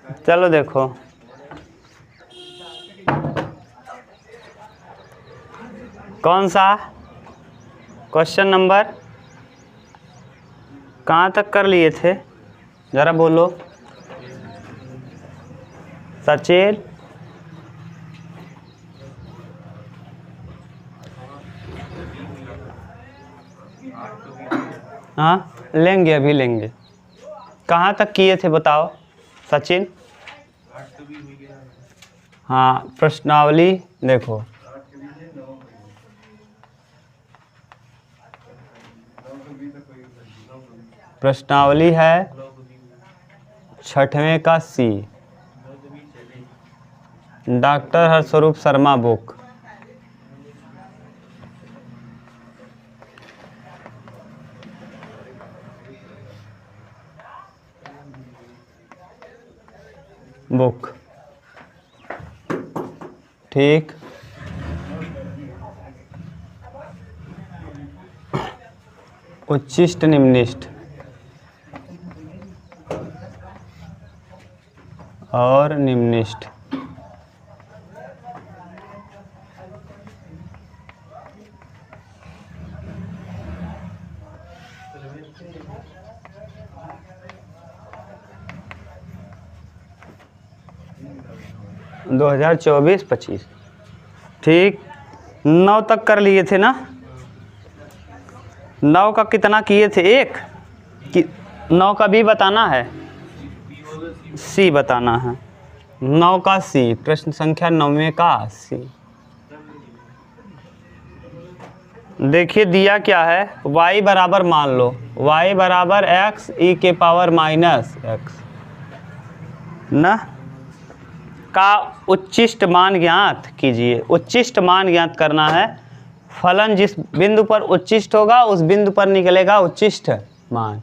चलो देखो, कौन सा क्वेश्चन नंबर कहाँ तक कर लिए थे, ज़रा बोलो सचिन। हाँ लेंगे, अभी लेंगे। कहाँ तक किए थे बताओ सचिन। हाँ प्रश्नावली देखो, प्रश्नावली है 6वें का सी, डॉक्टर हरस्वरूप शर्मा बुक। ठीक, उच्चिष्ट निम्निष्ट और निम्निष्ट। दो 2024-25 ठीक। 9 तक कर लिए थे ना। 9 का कितना किए थे, एक कि 9 का भी बताना है, सी बताना है। 9 का सी, प्रश्न संख्या 9वें का सी। देखिए दिया क्या है, y बराबर मान लो, y बराबर x e के पावर माइनस x ना का उच्चिष्ट मान ज्ञात कीजिए। उच्चिष्ट मान ज्ञात करना है। फलन जिस बिंदु पर उच्चिष्ट होगा उस बिंदु पर निकलेगा उच्चिष्ट मान।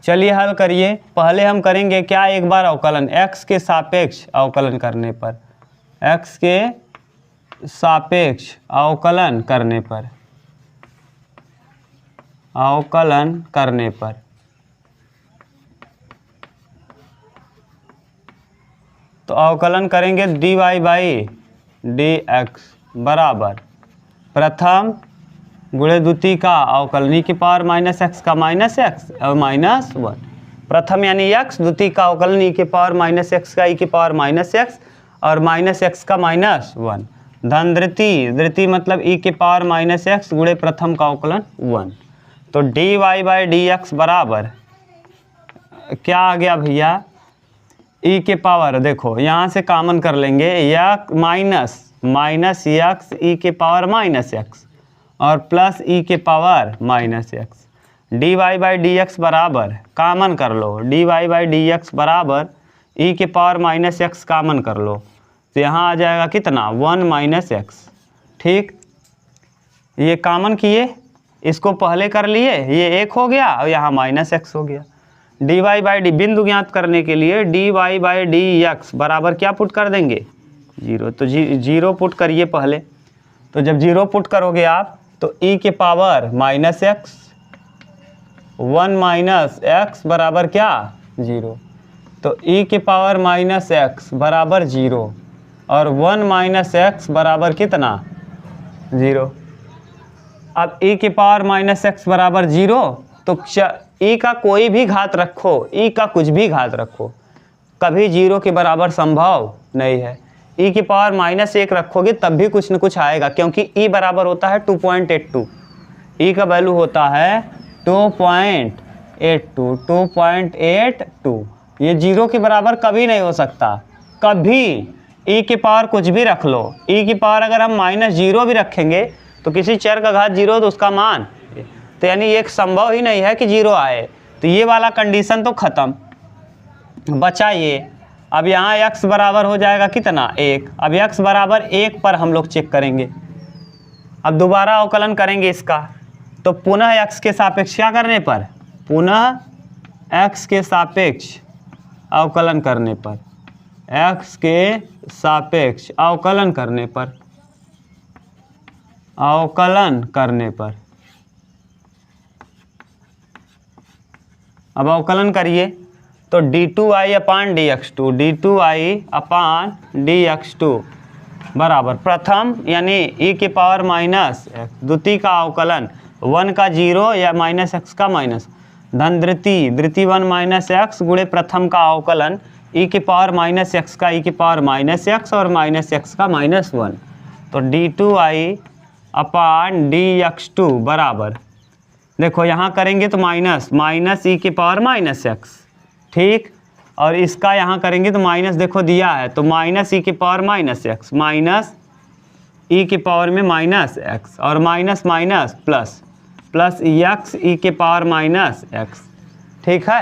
चलिए हल करिए। पहले हम करेंगे क्या, एक बार अवकलन, x के सापेक्ष अवकलन करने पर, x के सापेक्ष अवकलन करने पर, अवकलन करने पर तो अवकलन करेंगे dy बाई dx बराबर प्रथम गुणे द्वितीय का अवकलन e की पावर माइनस एक्स का माइनस एक्स और माइनस 1। प्रथम यानी x, द्वितीय का अवकलन e की पावर माइनस एक्स का e की पावर माइनस एक्स और माइनस एक्स का माइनस 1 धन द्वितीय, द्वितीय मतलब e के पावर माइनस एक्स गुणे प्रथम का अवकलन 1। तो dy बाई dx बराबर क्या आ गया भैया, e के पावर, देखो यहाँ से कॉमन कर लेंगे, या माइनस एक्स e के पावर माइनस एक्स और प्लस e के power minus x. dy by dx बराबर कॉमन कर लो, dy बाई dx बराबर e के पावर माइनस एक्स कॉमन कर लो तो यहाँ आ जाएगा कितना, 1 माइनस एक्स। ठीक, ये कॉमन किए, इसको पहले कर लिए, ये एक हो गया और यहाँ माइनस एक्स हो गया। dy बाई डी बिंदु ज्ञात करने के लिए dy बाई dx बराबर क्या पुट कर देंगे, 0। तो 0 पुट करिए पहले। तो जब 0 पुट करोगे आप तो e के power minus x, 1 minus x बराबर क्या, 0। तो e के पावर माइनस एक्स बराबर 0 और 1 माइनस एक्स बराबर कितना, 0। अब e के पावर माइनस एक्स बराबर 0 तो e का कोई भी घात रखो, e का कुछ भी घात रखो, कभी 0 के बराबर संभव नहीं है। e की पावर माइनस 1 रखोगे तब भी कुछ न कुछ आएगा, क्योंकि e बराबर होता है 2.82, e का वैल्यू होता है 2.82। ये 0 के बराबर कभी नहीं हो सकता, कभी। e की पावर कुछ भी रख लो, e की पावर अगर हम माइनस 0 भी रखेंगे तो किसी चर का घात 0 तो उसका मान, तो यानी एक संभव ही नहीं है कि 0 आए। तो ये वाला कंडीशन तो खत्म, बचा ये। अब यहाँ x बराबर हो जाएगा कितना, 1। अब x बराबर 1 पर हम लोग चेक करेंगे। अब दोबारा अवकलन करेंगे इसका, तो पुनः x के सापेक्ष क्या करने पर, पुनः x के सापेक्ष अवकलन करने पर, x के सापेक्ष अवकलन करने पर, अवकलन करने पर। अब अवकलन करिए तो d2i अपान dx2, d2i अपान dx2 बराबर प्रथम यानी e की पावर माइनस एक्स, द्वितीय का अवकलन 1 का 0 या माइनस एक्स का माइनस, धन द्वितीय 1 माइनस एक्स गुणे प्रथम का अवकलन e की पावर माइनस एक्स का e की पावर माइनस एक्स और माइनस एक्स का माइनस 1। तो d2i अपान dx2 बराबर, देखो यहाँ करेंगे तो माइनस ई की पावर माइनस एक्स, ठीक, और इसका यहाँ करेंगे तो माइनस, देखो दिया है तो माइनस ई की power minus x, minus e की पावर में माइनस एक्स और minus minus plus, plus x e के पावर माइनस एक्स, ठीक है।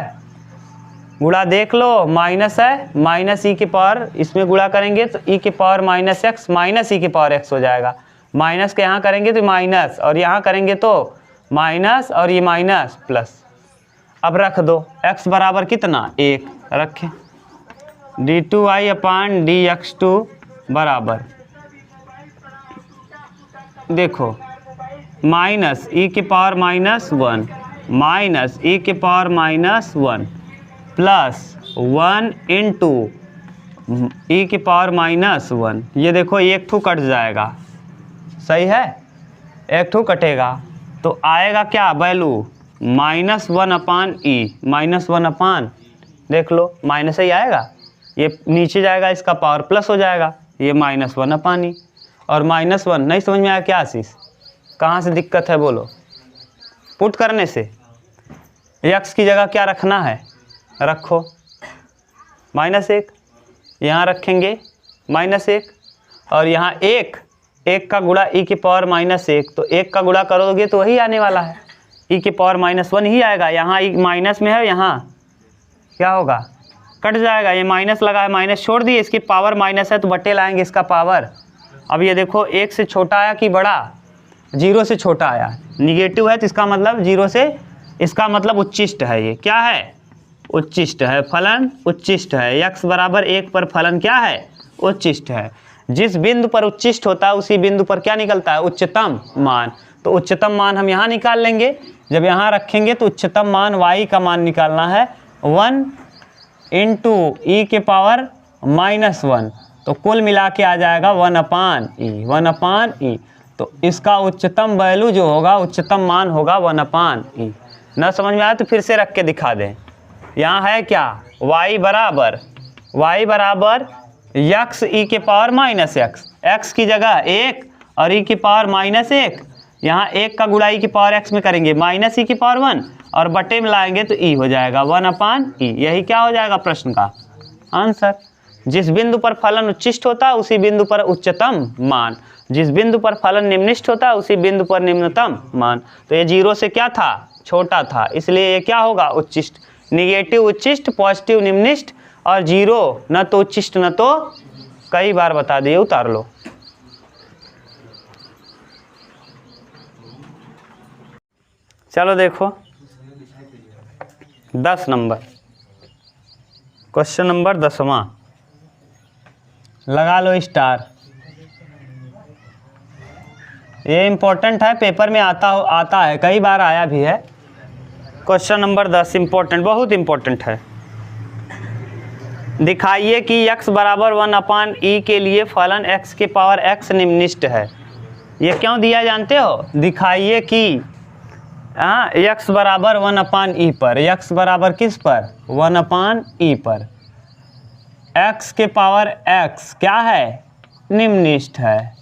गुणा देख लो, माइनस है, माइनस ई की पावर इसमें गुणा करेंगे तो ई की power minus x minus e की पावर एक्स हो जाएगा, माइनस के यहाँ करेंगे तो माइनस और यहाँ करेंगे तो माइनस और ये माइनस प्लस। अब रख दो x बराबर कितना 1 रखें, d2i अपान dx2 बराबर, देखो माइनस ई की पावर माइनस 1 माइनस ई की पावर माइनस 1 प्लस 1 इंटू ई की पावर माइनस 1, ये देखो एक ठू कट जाएगा, सही है, एक ठू कटेगा तो आएगा क्या वैल्यू -1 अपान ई, -1 अपान, देख लो माइनस ही आएगा, ये नीचे जाएगा इसका पावर प्लस हो जाएगा, ये -1 अपान ई और -1 नहीं समझ में आया क्या आशीष, कहाँ से दिक्कत है बोलो, पुट करने से x की जगह क्या रखना है, रखो -1, यहाँ रखेंगे -1 और यहाँ 1 का गुणा ई की पावर -1, तो 1 का गुणा करोगे तो वही आने वाला है, ई की पावर -1 ही आएगा, यहाँ ई माइनस में है, यहाँ क्या होगा कट जाएगा, ये माइनस लगा है माइनस छोड़ दिए, इसकी पावर माइनस है तो बट्टे लाएंगे इसका पावर। अब ये देखो 1 से छोटा आया कि बड़ा, 0 से छोटा आया, निगेटिव है तो इसका मतलब 0 से, इसका मतलब उच्चिष्ट है, ये क्या है उच्चिष्ट है, फलन उच्चिष्ट है, x बराबर 1 पर फलन क्या है उच्चिष्ट है, जिस बिंदु पर उच्चिष्ट होता है उसी बिंदु पर क्या निकलता है उच्चतम मान, तो उच्चतम मान हम यहाँ निकाल लेंगे, जब यहाँ रखेंगे तो उच्चतम मान y का मान निकालना है 1 इंटू ई के पावर -1, तो कुल मिला के आ जाएगा 1 अपान ई, तो इसका उच्चतम वैल्यू जो होगा उच्चतम मान होगा 1 अपान ई। न समझ में आया तो फिर से रख के दिखा दें, यहाँ है क्या y बराबर x ई के पावर -x, x की जगह 1 और ई की पावर -1, यहाँ 1 का गुणा ई की पावर x में करेंगे माइनस ई की पावर 1 और बटे में लाएंगे तो ई हो जाएगा 1 अपान ई, यही क्या हो जाएगा प्रश्न का आंसर। जिस बिंदु पर फलन उच्चिष्ट होता है उसी बिंदु पर उच्चतम मान, जिस बिंदु पर फलन निम्निष्ट होता है उसी बिंदु पर निम्नतम मान, तो ये 0 से क्या था छोटा था, इसलिए ये क्या होगा उच्चिष्ट, निगेटिव उच्चिष्ट, पॉजिटिव निम्निष्ट और 0 न तो उच्चिष्ट न तो, कई बार बता दिए, उतार लो। चलो देखो 10 नंबर, क्वेश्चन नंबर 10वां, लगा लो स्टार, ये इम्पोर्टेंट है, पेपर में आता है, कई बार आया भी है। क्वेश्चन नंबर 10 इम्पोर्टेंट, बहुत इम्पोर्टेंट है। दिखाइए कि x बराबर 1 अपान ई के लिए फलन x के पावर x निम्निष्ट है। ये क्यों दिया जानते हो, दिखाइए कि x बराबर 1 अपान ई पर, x बराबर किस पर 1 अपान ई पर, x के पावर x क्या है निम्निष्ठ है,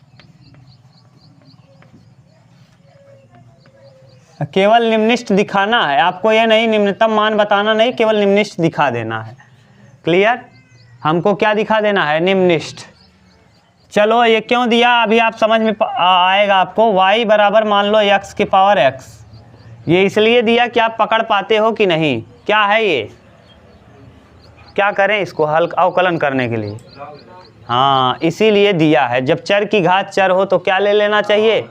केवल निम्निष्ठ दिखाना है आपको, ये नहीं निम्नतम मान बताना नहीं, केवल निम्निष्ठ दिखा देना है, क्लियर। हमको क्या दिखा देना है निम्निष्ठ। चलो ये क्यों दिया अभी आप समझ में आएगा आपको, y बराबर मान लो x के पावर x, ये इसलिए दिया कि आप पकड़ पाते हो कि नहीं, क्या है ये, क्या करें इसको हल अवकलन करने के लिए, हाँ इसीलिए दिया है। जब चर की घात चर हो तो क्या ले लेना चाहिए,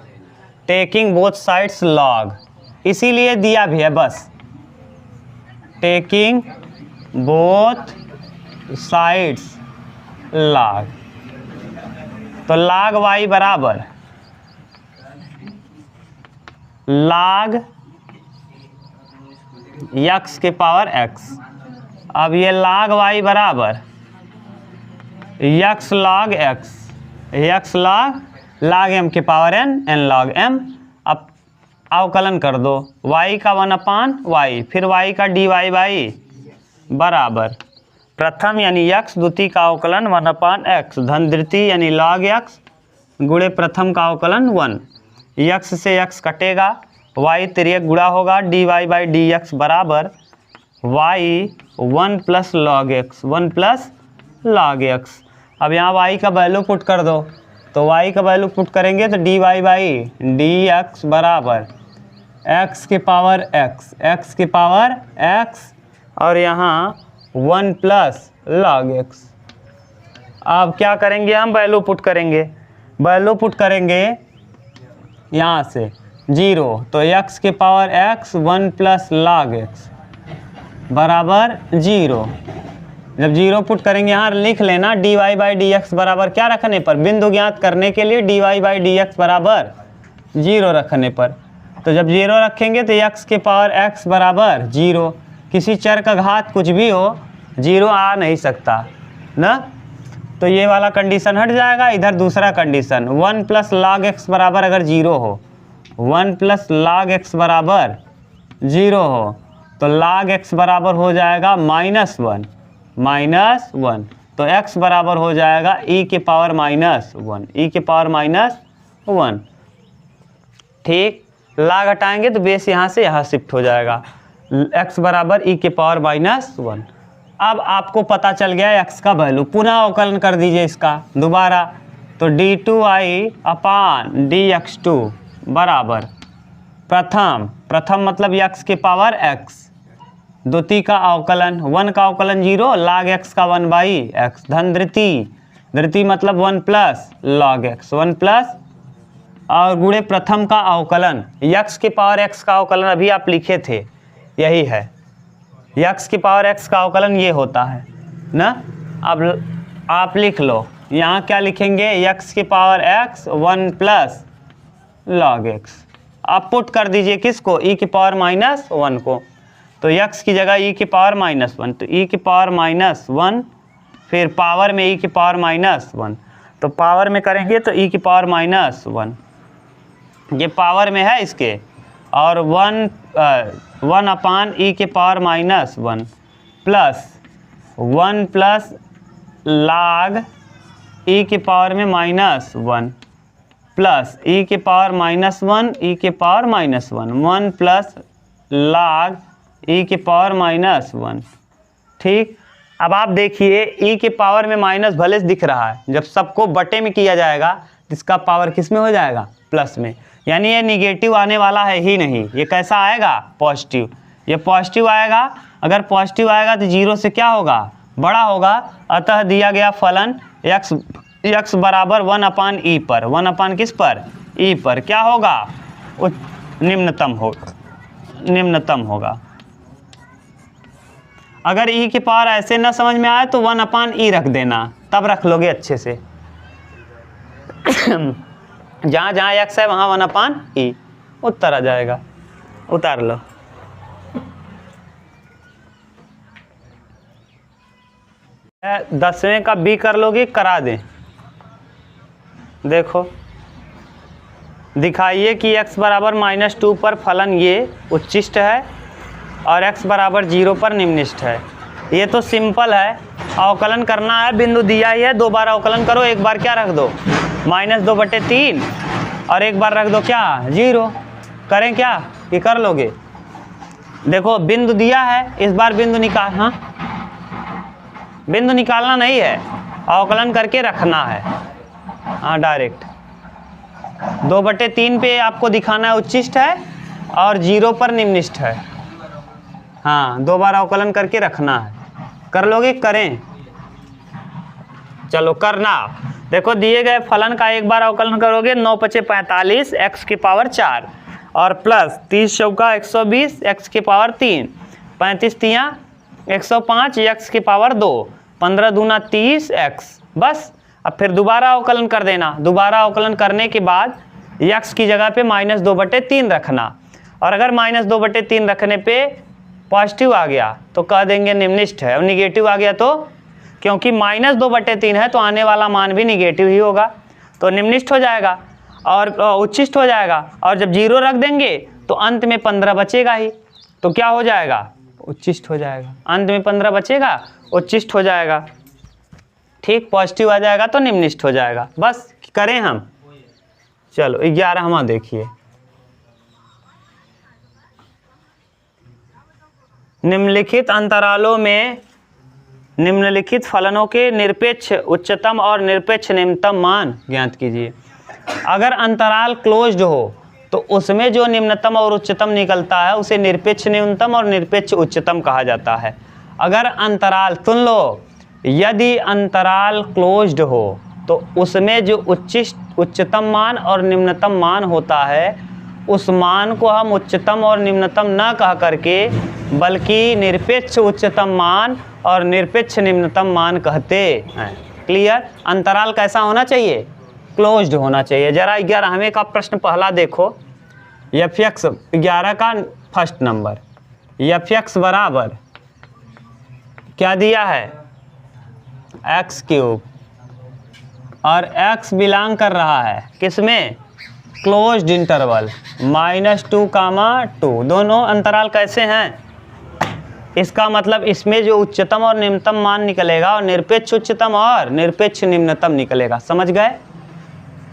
टेकिंग बोथ साइड्स लॉग, इसीलिए दिया भी है बस, टेकिंग बोथ साइड्स लॉग, तो log y बराबर log x के पावर x अब ये log y बराबर x log x, x log m के पावर n log m। अब अवकलन कर दो, y का 1/y, फिर y का dy बाई बराबर प्रथम यानी x द्वितीय का अवकलन 1/x धन द्वितीय यानी log x गुणे प्रथम का अवकलन 1। x से x कटेगा, y तिर्यक गुणा होगा, dy बाई dx बराबर y 1 plus log x, 1 plus log x। अब यहाँ y का वैल्यू पुट कर दो, तो y का वैल्यू पुट करेंगे तो dy बाई dx बराबर x के पावर x, x के पावर x और यहाँ 1 प्लस log x। अब क्या करेंगे, हम वैल्यू पुट करेंगे, वैल्यू पुट करेंगे यहाँ से 0, तो x के power x 1 plus log x बराबर 0। जब 0 पुट करेंगे यहाँ लिख लेना dy बाई dx बराबर क्या रखने पर, बिंदु ज्ञात करने के लिए dy बाई dx बराबर 0 रखने पर। तो जब 0 रखेंगे तो x के पावर x बराबर 0, किसी चर का घात कुछ भी हो 0 आ नहीं सकता ना, तो ये वाला कंडीशन हट जाएगा। इधर दूसरा कंडीशन 1 प्लस log x बराबर अगर 0 हो, 1 प्लस log x बराबर 0 हो तो log x बराबर हो जाएगा -1, -1, तो x बराबर हो जाएगा e के पावर -1, e के पावर -1। ठीक, log हटाएंगे तो बेस यहाँ से यहाँ शिफ्ट हो जाएगा, x बराबर e के पावर -1। अब आपको पता चल गया x का वैल्यू, पुनः अवकलन कर दीजिए इसका दोबारा, तो d2i अपान dx2 बराबर प्रथम मतलब x के पावर x, द्वितीय का अवकलन 1 का अवकलन 0 log x का 1/x धन द्वितीय मतलब 1 प्लस log x, 1 प्लस और गुणे प्रथम का अवकलन x के पावर x का अवकलन अभी आप लिखे थे, यही है x के पावर x का अवकलन ये होता है ना। अब आप लिख लो यहाँ क्या लिखेंगे, x के power x 1 plus log x। आप पुट कर दीजिए किसको, e के पावर -1 को, तो x की जगह e के पावर -1, तो e के पावर -1 फिर पावर में e के पावर -1, तो पावर में करेंगे तो e के पावर -1 ये पावर में है इसके, और 1 अपान e के power -1 plus 1 plus log e के पावर में -1 प्लस e के पावर -1 e के पावर -1, 1 प्लस log e के पावर -1। ठीक, अब आप देखिए e के पावर में माइनस भले दिख रहा है, जब सबको बटे में किया जाएगा तो इसका पावर किस में हो जाएगा, प्लस में, यानी ये निगेटिव आने वाला है ही नहीं। ये कैसा आएगा, पॉजिटिव, ये पॉजिटिव आएगा। अगर पॉजिटिव आएगा तो 0 से क्या होगा, बड़ा होगा। अतः दिया गया फलन x बराबर 1 अपान ई पर, 1 अपान किस पर, ई पर क्या होगा, निम्नतम होगा। अगर ई के पावर ऐसे ना समझ में आए तो 1 अपान ई रख देना, तब रख लोगे अच्छे से। जहाँ जहाँ x है वहाँ 1 अपान ई, उत्तर आ जाएगा, उतार लो। दसवें का बी कर लोगे, करा दें। देखो दिखाइए कि x बराबर -2 पर फलन ये उच्चिष्ट है और x बराबर 0 पर निम्निष्ठ है। ये तो सिंपल है, अवकलन करना है, बिंदु दिया ही है, 2 बार अवकलन करो, एक बार क्या रख दो -2/3 और एक बार रख दो क्या 0। करें क्या, ये कर लोगे। देखो बिंदु दिया है, इस बार बिंदु निकाल, हाँ बिंदु निकालना नहीं है, अवकलन करके रखना है, हाँ डायरेक्ट 2/3 पे आपको दिखाना है उच्चिष्ट है और 0 पर निम्निष्ठ है। हाँ 2 बार अवकलन करके रखना है, कर लोगे, करें, चलो करना। देखो दिए गए फलन का एक बार अवकलन करोगे 9×5 = 45 x की पावर 4 और प्लस 30 चौका 120 x की पावर 3, 35 तियाँ 105 x की पावर 2, 15 दूना 30 x। बस अब फिर दोबारा अवकलन कर देना। दोबारा अवकलन करने के बाद x की जगह पे -2/3 रखना, और अगर -2/3 रखने पे पॉजिटिव आ गया तो कह देंगे निम्निष्ठ है, और निगेटिव आ गया तो, क्योंकि -2/3 है तो आने वाला मान भी निगेटिव ही होगा, तो निम्निष्ठ हो जाएगा और उच्चिष्ट हो जाएगा। और जब 0 रख देंगे तो अंत में 15 बचेगा ही, तो क्या हो जाएगा, उच्चिष्ट हो जाएगा। अंत में 15 बचेगा, उच्चिष्ट हो जाएगा। ठीक, पॉजिटिव आ जाएगा तो निम्निष्ठ हो जाएगा। बस करें हम। चलो 11वां देखिए, निम्नलिखित अंतरालों में निम्नलिखित फलनों के निरपेक्ष उच्चतम और निरपेक्ष निम्नतम मान ज्ञात कीजिए। अगर अंतराल क्लोज्ड हो तो उसमें जो निम्नतम और उच्चतम निकलता है उसे निरपेक्ष न्यूनतम और निरपेक्ष उच्चतम कहा जाता है। अगर अंतराल, सुन लो, यदि अंतराल क्लोज्ड हो तो उसमें जो उच्चतम मान और निम्नतम मान होता है उस मान को हम उच्चतम और निम्नतम न कह करके बल्कि निरपेक्ष उच्चतम मान और निरपेक्ष निम्नतम मान कहते हैं। क्लियर? अंतराल कैसा होना चाहिए, क्लोज्ड होना चाहिए। जरा 11वें का प्रश्न पहला देखो, f(x) 11 का फर्स्ट नंबर, f(x) बराबर क्या दिया है, x³ और x बिलोंग कर रहा है किसमें, क्लोज्ड इंटरवल -2, दोनों अंतराल कैसे हैं, इसका मतलब इसमें जो उच्चतम और निम्नतम मान निकलेगा और निरपेक्ष उच्चतम और निरपेक्ष निम्नतम निकलेगा। समझ गए?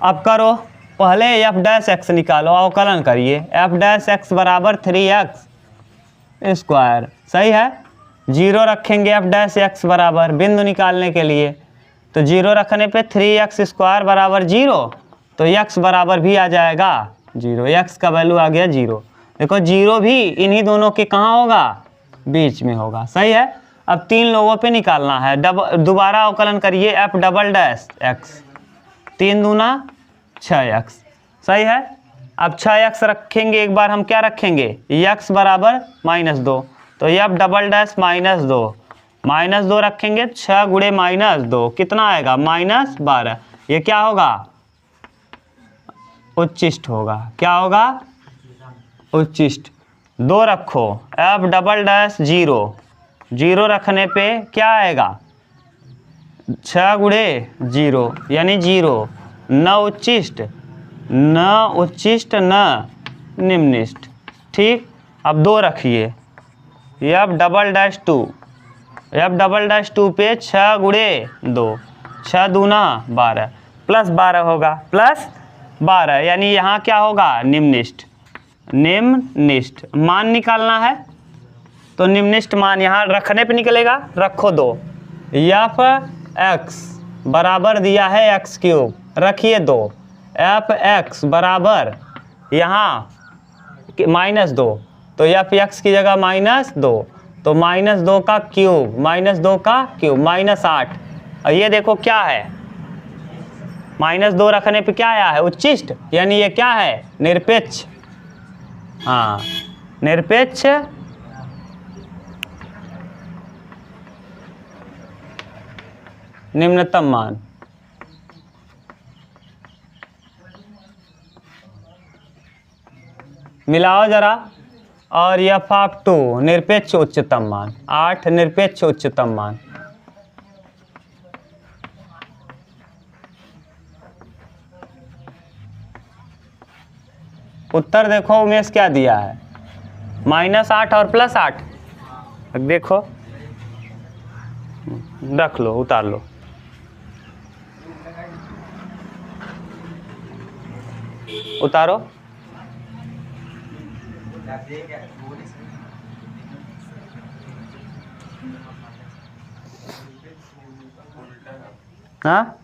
अब करो, पहले f' निकालो, अवकलन करिए। f' बराबर 3x², सही है। 0 रखेंगे f' बराबर, बिंदु निकालने के लिए, तो 0 रखने पे 3x² बराबर 0, तो x बराबर भी आ जाएगा 0, x का वैल्यू आ गया 0। देखो 0 भी इन्हीं दोनों के कहाँ होगा, बीच में होगा, सही है। अब 3 लोगों पे निकालना है, दोबारा अवकलन करिए f'(x), 3 दूना 6x, सही है। अब 6x रखेंगे, एक बार हम क्या रखेंगे, x बराबर -2, तो f'(-2), -2 रखेंगे, 6 गुणे -2 कितना आएगा, -12। ये क्या होगा, उच्चिष्ट होगा। क्या होगा, उच्चिष्ट। 2 रखो, f'(0), 0 रखने पे क्या आएगा, 6 गुणे 0 यानी 0, न उच्चिष्ट न निम्निष्ट। ठीक, अब 2 रखिए, f'(2) पे 6 गुणे 2, 6 दूना 12, +12 होगा, +12 यानी यहाँ क्या होगा, निम्निष्ट। मान निकालना है तो निम्निष्ट मान यहाँ रखने पे निकलेगा, रखो 2, f(x) बराबर दिया है x³, रखिए 2, f(x) बराबर यहाँ -2, तो f(x) की जगह -2, तो -2 का क्यूब, -8। और ये देखो क्या है, -2 रखने पे क्या आया है, उच्चिष्ट, यानी ये क्या है, निरपेक्ष। हाँ, निरपेक्ष निम्नतम मान। मिलाओ जरा, और f(2) निरपेक्ष उच्चतम मान, 8 निरपेक्ष उच्चतम मान। उत्तर देखो उमेश क्या दिया है, -8 और +8। देखो, रख लो, उतार लो। उतारो, हाँ,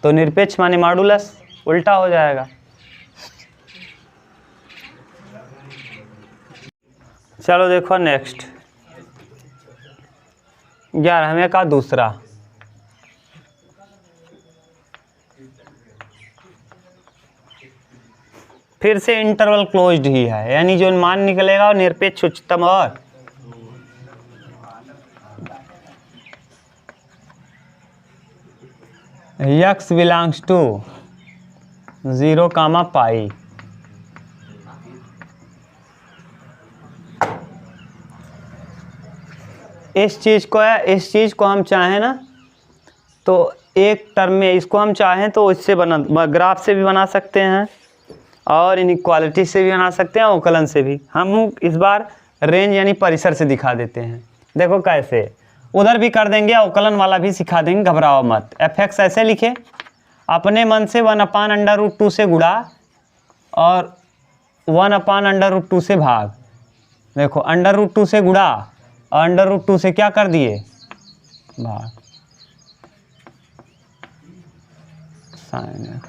तो निरपेक्ष माने मॉडुलस, उल्टा हो जाएगा। चलो देखो नेक्स्ट, 11वें का दूसरा, फिर से इंटरवल क्लोज्ड ही है, यानी जो मान निकलेगा वो निरपेक्ष उच्चतम और x बिलोंग्स टू 0, पाई। इस चीज़ को हम चाहें ना तो एक टर्म में इसको हम चाहें तो इससे ग्राफ से भी बना सकते हैं और इनइक्वालिटी से भी बना सकते हैं, अवकलन से भी। हम इस बार रेंज यानी परिसर से दिखा देते हैं। देखो कैसे, उधर भी कर देंगे, अवकलन वाला भी सिखा देंगे, घबराओ मत। f(x) ऐसे लिखे, अपने मन से 1/√2 से गुणा और 1/√2 से भाग। देखो √2 से गुणा और √2 से क्या कर दिए, भाग। sin x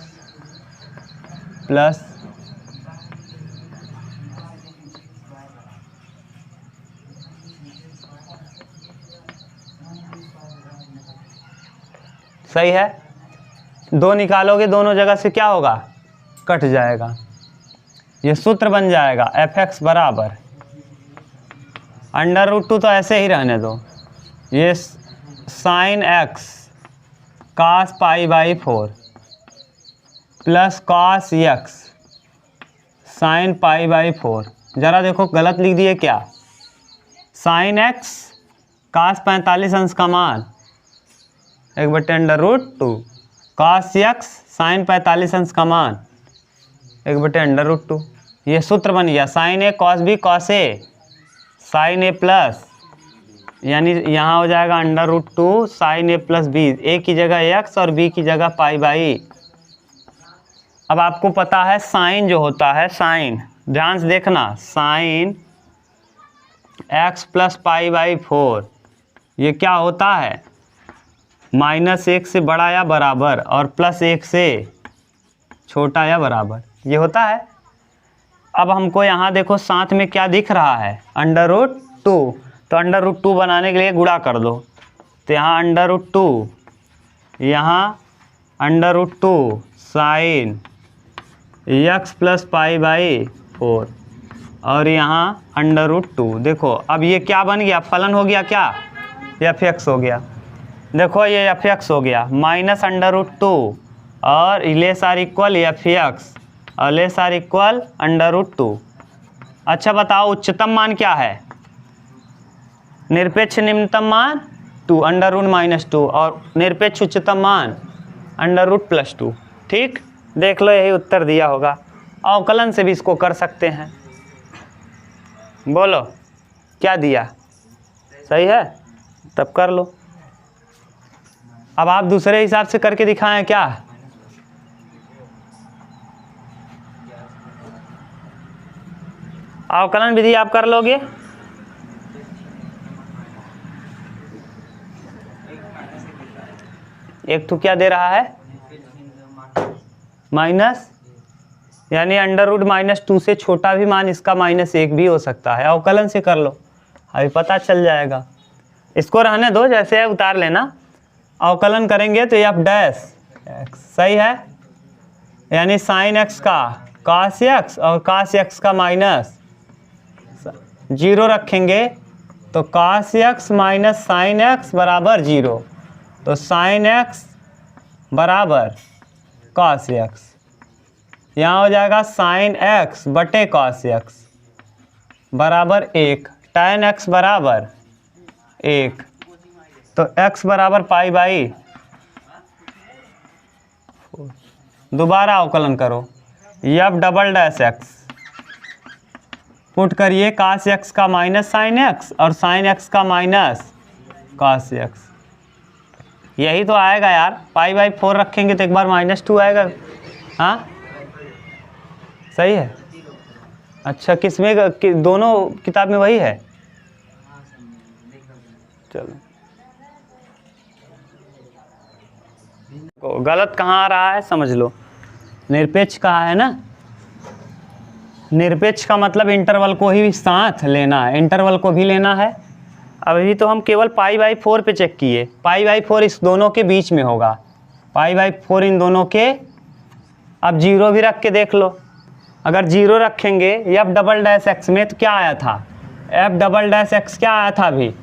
प्लस सही है। 2 निकालोगे, दोनों जगह से क्या होगा, कट जाएगा। ये सूत्र बन जाएगा f(x) बराबर √2 तो ऐसे ही रहने दो, ये sin x cos π/4 plus cos x sin π/4। ज़रा देखो गलत लिख दिए क्या, sin x cos 45 अंश का मान 1/√2, cos x sin 45 अंश का मान 1/√2। ये सूत्र बन गया sin a cos b cos a sin a plus, यानी यहाँ हो जाएगा √2 sin a plus b, a की जगह x और b की जगह π/। अब आपको पता है साइन जो होता है, साइन ध्यान से देखना, साइन x प्लस π/4 ये क्या होता है, -1 से बड़ा या बराबर और +1 से छोटा या बराबर, ये होता है। अब हमको यहाँ देखो साथ में क्या दिख रहा है, √2, तो √2 बनाने के लिए गुणा कर दो, तो यहाँ √2, यहाँ √2 साइन x प्लस π/4 और यहाँ √2। देखो अब ये क्या बन गया, फलन हो गया क्या, f(x) हो गया। देखो ये f(x) हो गया -√2 और लेस आर इक्वल f(x) और लेस आर इक्वल √2। अच्छा बताओ उच्चतम मान क्या है, निरपेक्ष निम्नतम मान 2 √-2 और निरपेक्ष उच्चतम मान √+2। ठीक, देख लो यही उत्तर दिया होगा। अवकलन से भी इसको कर सकते हैं। बोलो क्या दिया, सही है, तब कर लो। अब आप दूसरे हिसाब से करके दिखाएं क्या, अवकलन विधि आप कर लोगे। एक तो क्या दे रहा है, माइनस, यानी √-2 से छोटा भी मान इसका -1 भी हो सकता है। अवकलन से कर लो, अभी पता चल जाएगा। इसको रहने दो जैसे है, उतार लेना। अवकलन करेंगे तो f'(x) सही है, यानी sin x का cos x और cos x का -0 रखेंगे तो cos x minus sin x बराबर 0, तो sin x बराबर cos x, यहाँ हो जाएगा sin x बटे cos x बराबर 1, tan x बराबर 1, तो x बराबर π/4। दोबारा अवकलन करो, f'(x) पुट करिए cos x का माइनस sin x और sin x का माइनस cos x, यही तो आएगा यार। π/4 रखेंगे तो एक बार -2 आएगा। हाँ सही है। अच्छा किसमें दोनों किताब में वही है, चलो गलत कहाँ आ रहा है समझ लो, निरपेक्ष कहाँ है ना, निरपेक्ष का मतलब इंटरवल को ही साथ लेना है, इंटरवल को भी लेना है। अभी तो हम केवल π/4 पे चेक किए, π/4 इस दोनों के बीच में होगा, π/4 इन दोनों के। अब 0 भी रख के देख लो, अगर 0 रखेंगे f'(x) में तो क्या आया था, f'(x) क्या आया था अभी,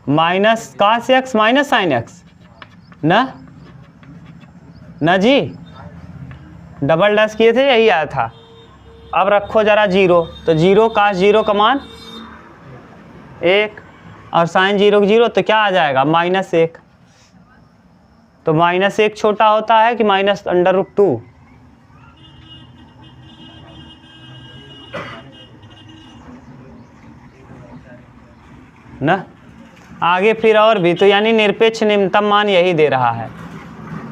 -cos x minus sin x ना जी, डबल डैश किए थे यही आया था। अब रखो जरा जीरो, तो जीरो का जीरो का मान 1 और साइन जीरो जीरो, तो क्या आ जाएगा -1। तो -1 छोटा होता है कि -√2? ना आगे फिर और भी, तो यानी निरपेक्ष निम्नतम मान यही दे रहा है।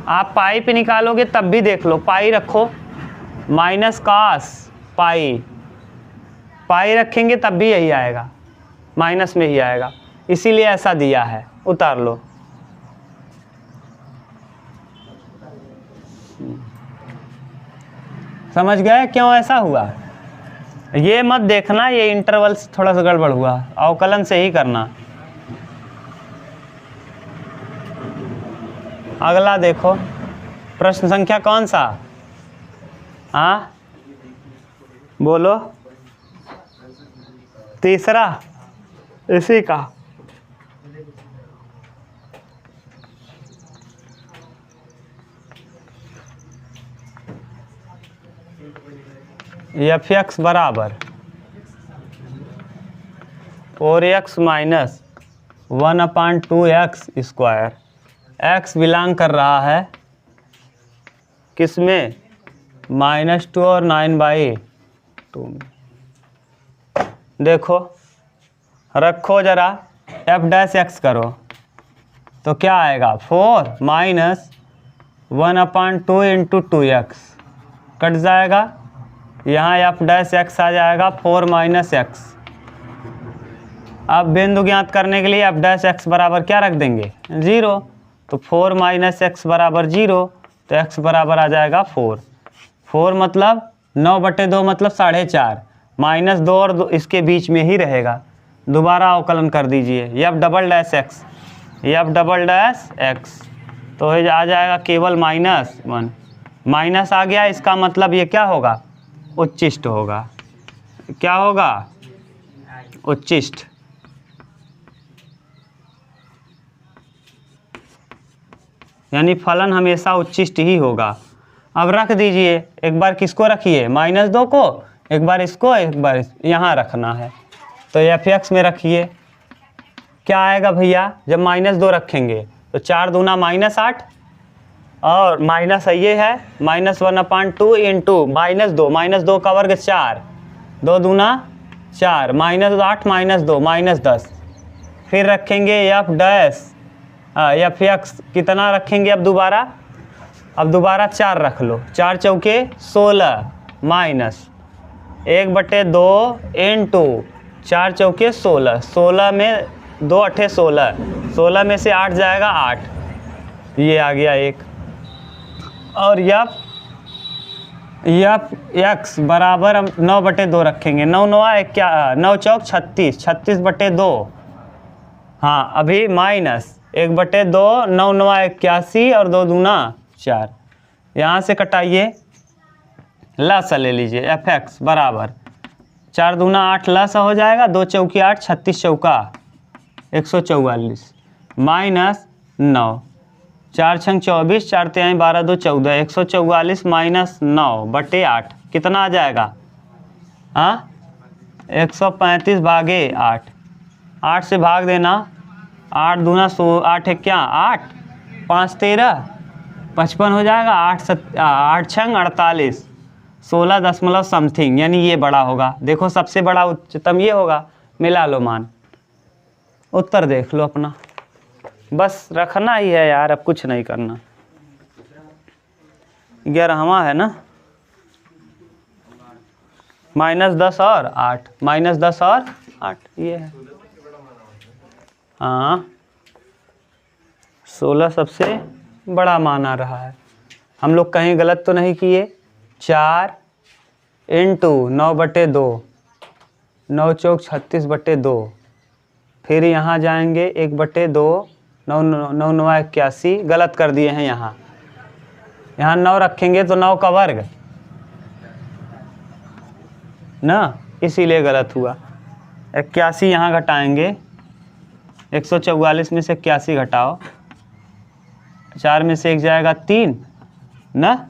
आप पाई पे निकालोगे तब भी देख लो, पाई रखो -cos पाई, पाई रखेंगे तब भी यही आएगा, माइनस में ही आएगा, इसीलिए ऐसा दिया है। उतार लो। समझ गए क्यों ऐसा हुआ? ये मत देखना ये इंटरवल थोड़ा सा गड़बड़ हुआ, अवकलन से ही करना। अगला देखो, प्रश्न संख्या कौन सा? हाँ बोलो, तीसरा इसी का। f(x) बराबर 4x minus 1/2x square. x belong कर रहा है किसमें? -2 और 9/2 में। देखो रखो जरा, f'(x) करो तो क्या आएगा? 4 माइनस 1/2 इंटू 2x कट जाएगा, यहाँ f'(x) आ जाएगा 4 माइनस x। अब बिंदु ज्ञात करने के लिए f'(x) बराबर क्या रख देंगे? 0। तो 4 माइनस x बराबर 0, तो x बराबर आ जाएगा 4। 4 मतलब 9/2 मतलब 4.5, -2 और 2 इसके बीच में ही रहेगा। दोबारा अवकलन कर दीजिए, f'(x), f'(x), तो आ जाएगा केवल -1। माइनस आ गया, इसका मतलब ये क्या होगा? उच्चिष्ट होगा। क्या होगा? उच्चिष्ट। यानी फलन हमेशा उच्चिष्ट ही होगा। अब रख दीजिए, एक बार किसको रखिए? -2 को, एक बार इसको, एक बार यहाँ रखना है। तो f(x) में रखिए, क्या आएगा भैया? जब -2 रखेंगे तो 4 दूना -8, और माइनस ये है -1/2 इंटू -2 का वर्ग 4, 2 दूना 4, -8 -2 -10। फिर रखेंगे f'(x) कितना रखेंगे? अब दोबारा 4 रख लो, 4 चौके 16 माइनस 1/2 इंटू 4 चौके 16, 16 में 2 8 16, 16 में से 8 जाएगा 8, ये आ गया 1। और f(x) बराबर हम 9/2 रखेंगे, 9 चौक 36, 36/2। हाँ अभी माइनस 1/2, 9 81 और 2 दूना 4। यहाँ से कटाइए, लसा ले लीजिए। f(x) बराबर 4 दूना 8 लसा हो जाएगा, 2 चौकी 8, 36 चौका 144 माइनस 9, 4 छंग 24, 4 तिहाई 12, 2 14, 144 माइनस 9/8 कितना आ जाएगा? हाँ 135 भागे 8, 8 से भाग देना, 8 दूना 8 क्या 8, 5 13 55 हो जाएगा, 8 छंग 48, 16 दशमलव समथिंग, यानी ये बड़ा होगा। देखो सबसे बड़ा उच्चतम ये होगा, मिला लो मान। उत्तर देख लो अपना, बस रखना ही है यार, अब कुछ नहीं करना। 11वां है ना, -10 और 8, -10 और 8 ये है। हाँ 16 सबसे बड़ा मान आ रहा है। हम लोग कहीं गलत तो नहीं किए। 4 इंटू 9/2, 9 चौक 36/2, फिर यहाँ जाएंगे 1/2, 9 9 81, गलत कर दिए हैं यहाँ 9 रखेंगे तो 9 का वर्ग ना, इसीलिए गलत हुआ। 81 यहाँ घटाएंगे, 144 में से 81 घटाओ, 4 में से 1 जाएगा 3 ना,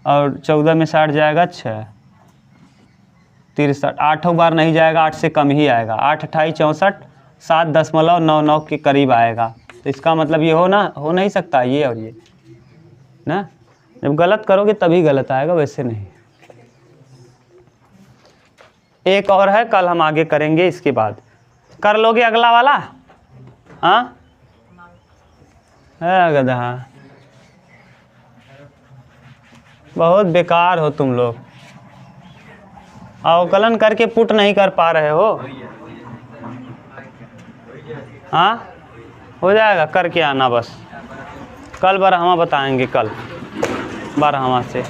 और 14 में 60 जाएगा 6, 63, 8 बार नहीं जाएगा, 8 से कम ही आएगा, 8 28 64, 7.99 के करीब आएगा। तो इसका मतलब ये हो नहीं सकता ये और ये ना, जब गलत करोगे तभी गलत आएगा, वैसे नहीं। एक और है, कल हम आगे करेंगे, इसके बाद कर लोगे अगला वाला। हाँ है गधा, बहुत बेकार हो तुम लोग, अवकलन करके पुट नहीं कर पा रहे हो। हाँ हो जाएगा, करके आना बस। कल बारहमा बताएंगे, कल बारहमा से।